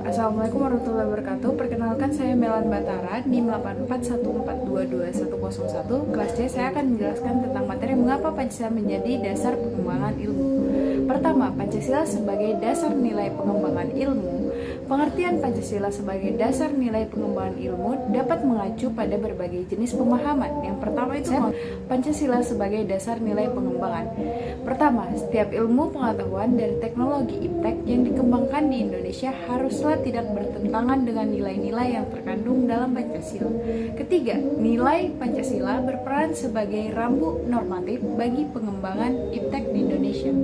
Assalamualaikum warahmatullahi wabarakatuh. Perkenalkan, saya Melan Batara, NIM 841422101. Kelas C, saya akan menjelaskan tentang materi mengapa Pancasila menjadi dasar pengembangan ilmu. Pertama, Pancasila sebagai dasar nilai pengembangan ilmu. Pengertian Pancasila sebagai dasar nilai pengembangan ilmu dapat mengacu pada berbagai jenis pemahaman. Yang pertama itu Pancasila sebagai dasar nilai pengembangan. Pertama, setiap ilmu pengetahuan dan teknologi iptek yang dikembangkan di Indonesia haruslah tidak bertentangan dengan nilai-nilai yang terkandung dalam Pancasila. Ketiga, nilai Pancasila berperan sebagai rambu normatif bagi pengembangan iptek di Indonesia.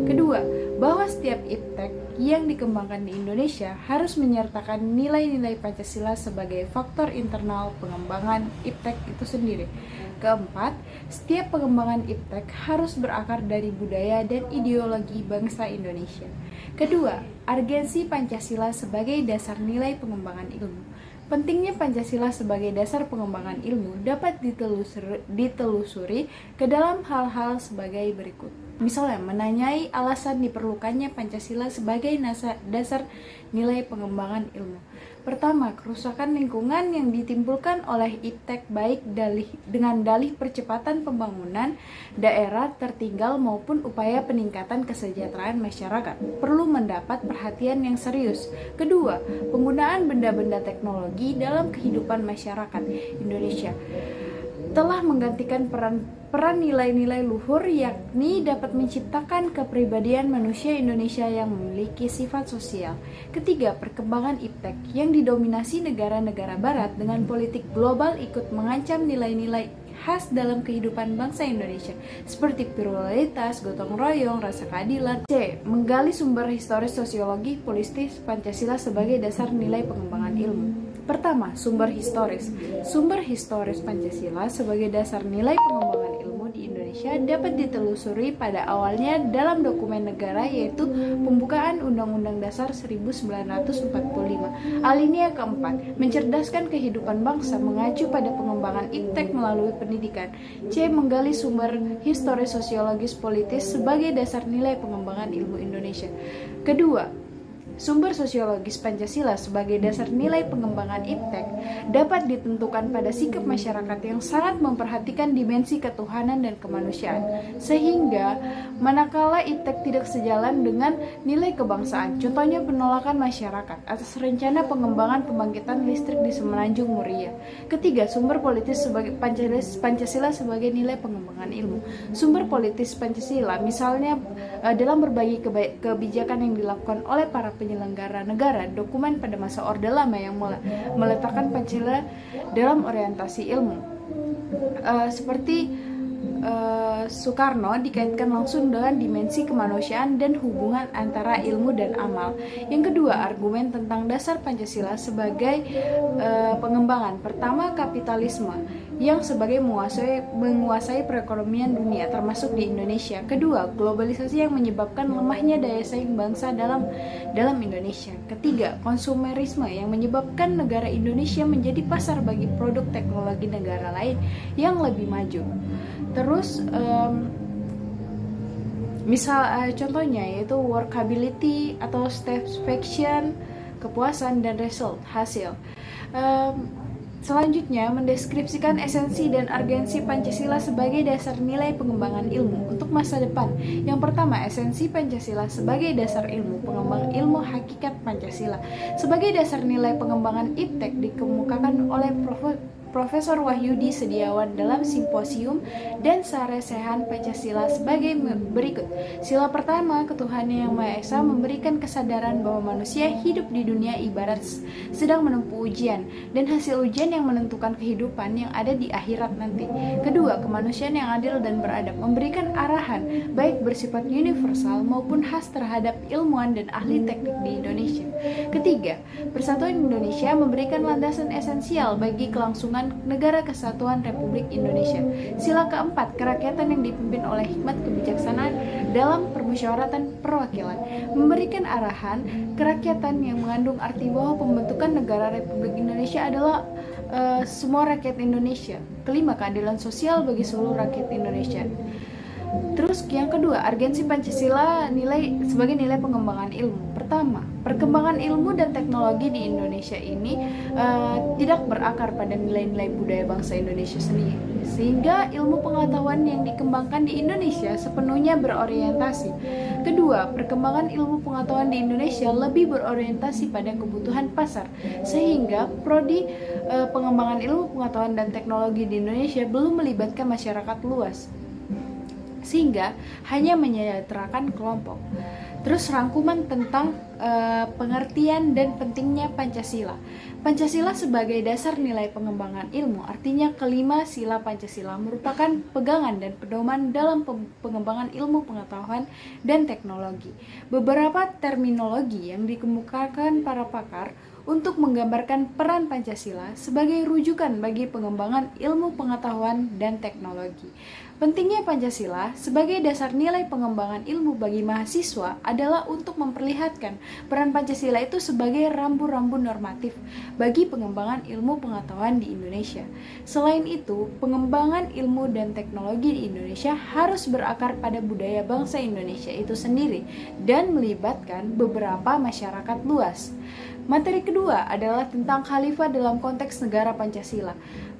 Kedua, bahwa setiap iptek yang dikembangkan di Indonesia harus menyertakan nilai-nilai Pancasila sebagai faktor internal pengembangan iptek itu sendiri. Keempat, setiap pengembangan iptek harus berakar dari budaya dan ideologi bangsa Indonesia. Kedua, urgensi Pancasila sebagai dasar nilai pengembangan ilmu. Pentingnya Pancasila sebagai dasar pengembangan ilmu dapat ditelusuri ke dalam hal-hal sebagai berikut. Misalnya, menanyai alasan diperlukannya Pancasila sebagai dasar nilai pengembangan ilmu. Pertama, kerusakan lingkungan yang ditimbulkan oleh iptek baik dengan dalih percepatan pembangunan daerah tertinggal maupun upaya peningkatan kesejahteraan masyarakat perlu mendapat perhatian yang serius. Kedua, penggunaan benda-benda teknologi dalam kehidupan masyarakat Indonesia telah menggantikan peran nilai-nilai luhur, yakni dapat menciptakan kepribadian manusia Indonesia yang memiliki sifat sosial. Ketiga, perkembangan iptek yang didominasi negara-negara barat dengan politik global ikut mengancam nilai-nilai khas dalam kehidupan bangsa Indonesia seperti pluralitas, gotong royong, rasa keadilan. C. Menggali sumber historis sosiologi politis Pancasila sebagai dasar nilai pengembangan ilmu. Pertama, sumber historis. Sumber historis Pancasila sebagai dasar nilai pengembangan ilmu di Indonesia dapat ditelusuri pada awalnya dalam dokumen negara, yaitu Pembukaan Undang-Undang Dasar 1945. Alinea keempat, mencerdaskan kehidupan bangsa mengacu pada pengembangan iptek melalui pendidikan. C. Menggali sumber historis sosiologis politis sebagai dasar nilai pengembangan ilmu Indonesia. Kedua, sumber sosiologis Pancasila sebagai dasar nilai pengembangan iptek dapat ditentukan pada sikap masyarakat yang sangat memperhatikan dimensi ketuhanan dan kemanusiaan, sehingga manakala iptek tidak sejalan dengan nilai kebangsaan, contohnya penolakan masyarakat atas rencana pengembangan pembangkitan listrik di Semenanjung Muria. Ketiga, sumber politis sebagai Pancasila sebagai nilai pengembangan ilmu. Sumber politis Pancasila misalnya dalam berbagai kebijakan yang dilakukan oleh para penyelenggara negara, dokumen pada masa Orde Lama yang meletakkan Pancasila dalam orientasi ilmu. Seperti Soekarno dikaitkan langsung dengan dimensi kemanusiaan dan hubungan antara ilmu dan amal. Yang kedua, argumen tentang dasar Pancasila sebagai pengembangan. Pertama, kapitalisme yang sebagai menguasai perekonomian dunia termasuk di Indonesia. Kedua, globalisasi yang menyebabkan lemahnya daya saing bangsa dalam Indonesia. Ketiga, konsumerisme yang menyebabkan negara Indonesia menjadi pasar bagi produk teknologi negara lain yang lebih maju. Terus contohnya yaitu workability atau satisfaction, kepuasan dan result, hasil. Selanjutnya, mendeskripsikan esensi dan urgensi Pancasila sebagai dasar nilai pengembangan ilmu untuk masa depan. Yang pertama, esensi Pancasila sebagai dasar ilmu, pengembang ilmu hakikat Pancasila. Sebagai dasar nilai pengembangan iptek dikemukakan oleh Profesor Wahyudi Setiawan dalam Simposium dan Saresehan Pancasila sebagai berikut. Sila pertama, ketuhanan yang Maha Esa memberikan kesadaran bahwa manusia hidup di dunia ibarat sedang menempuh ujian, dan hasil ujian yang menentukan kehidupan yang ada di akhirat nanti. Kedua, kemanusiaan yang adil dan beradab memberikan arahan baik bersifat universal maupun khas terhadap ilmuwan dan ahli teknik di Indonesia. Ketiga, persatuan Indonesia memberikan landasan esensial bagi kelangsungan Negara Kesatuan Republik Indonesia. Sila keempat, kerakyatan yang dipimpin oleh hikmat kebijaksanaan dalam permusyawaratan perwakilan memberikan arahan kerakyatan yang mengandung arti bahwa pembentukan negara Republik Indonesia adalah semua rakyat Indonesia. Kelima, keadilan sosial bagi seluruh rakyat Indonesia. Terus yang kedua, urgensi Pancasila sebagai nilai pengembangan ilmu. Pertama, perkembangan ilmu dan teknologi di Indonesia ini tidak berakar pada nilai-nilai budaya bangsa Indonesia sendiri, sehingga ilmu pengetahuan yang dikembangkan di Indonesia sepenuhnya berorientasi. Kedua, perkembangan ilmu pengetahuan di Indonesia lebih berorientasi pada kebutuhan pasar, sehingga prodi pengembangan ilmu pengetahuan dan teknologi di Indonesia belum melibatkan masyarakat luas, sehingga hanya menyejahterakan kelompok. Terus rangkuman tentang pengertian dan pentingnya Pancasila. Pancasila sebagai dasar nilai pengembangan ilmu, artinya kelima sila Pancasila merupakan pegangan dan pedoman dalam pengembangan ilmu pengetahuan dan teknologi. Beberapa terminologi yang dikemukakan para pakar untuk menggambarkan peran Pancasila sebagai rujukan bagi pengembangan ilmu pengetahuan dan teknologi. Pentingnya Pancasila sebagai dasar nilai pengembangan ilmu bagi mahasiswa adalah untuk memperlihatkan peran Pancasila itu sebagai rambu-rambu normatif bagi pengembangan ilmu pengetahuan di Indonesia. Selain itu, pengembangan ilmu dan teknologi di Indonesia harus berakar pada budaya bangsa Indonesia itu sendiri dan melibatkan beberapa masyarakat luas. Materi kedua adalah tentang khalifah dalam konteks negara Pancasila.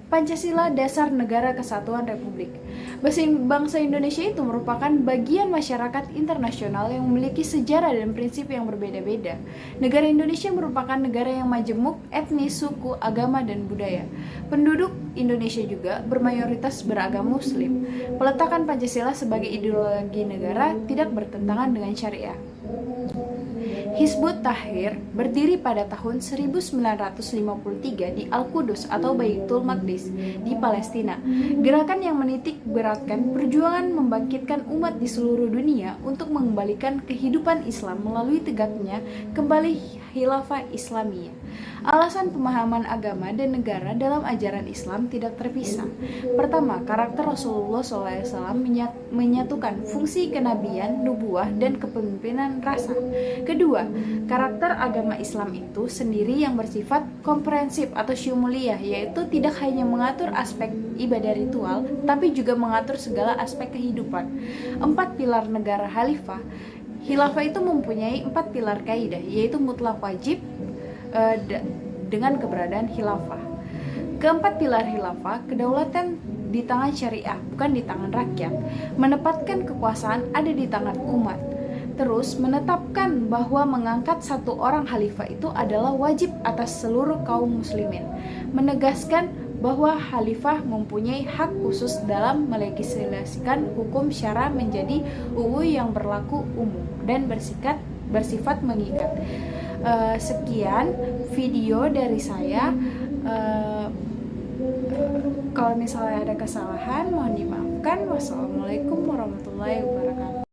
Pancasila dasar negara kesatuan Republik. Bangsa Indonesia itu merupakan bagian masyarakat internasional yang memiliki sejarah dan prinsip yang berbeda-beda. Negara Indonesia merupakan negara yang majemuk etnis, suku, agama, dan budaya. Penduduk Indonesia juga bermayoritas beragama Muslim. Peletakan Pancasila sebagai ideologi negara tidak bertentangan dengan syariah. Hizbut Tahrir berdiri pada tahun 1953 di Al-Qudus atau Baitul Maqdis di Palestina. Gerakan yang menitik beratkan perjuangan membangkitkan umat di seluruh dunia untuk mengembalikan kehidupan Islam melalui tegaknya kembali khilafah Islamiyah. Alasan pemahaman agama dan negara dalam ajaran Islam tidak terpisah. Pertama, karakter Rasulullah SAW menyatukan fungsi kenabian, nubuah, dan kepemimpinan rasa. Kedua, karakter agama Islam itu sendiri yang bersifat komprehensif atau syumuliyah, yaitu tidak hanya mengatur aspek ibadah ritual, tapi juga mengatur segala aspek kehidupan. 4 pilar negara khalifah. Khilafah itu mempunyai 4 pilar kaidah, yaitu mutlak wajib dengan keberadaan khilafah. Keempat pilar khilafah, kedaulatan di tangan syariah, bukan di tangan rakyat. Menempatkan kekuasaan ada di tangan umat. Terus menetapkan bahwa mengangkat satu orang khalifah itu adalah wajib atas seluruh kaum muslimin. Menegaskan bahwa khalifah mempunyai hak khusus dalam melegislasikan hukum syara menjadi UU yang berlaku umum dan bersifat mengikat. Sekian video dari saya. Kalau misalnya ada kesalahan mohon dimaafkan. Wassalamualaikum warahmatullahi wabarakatuh.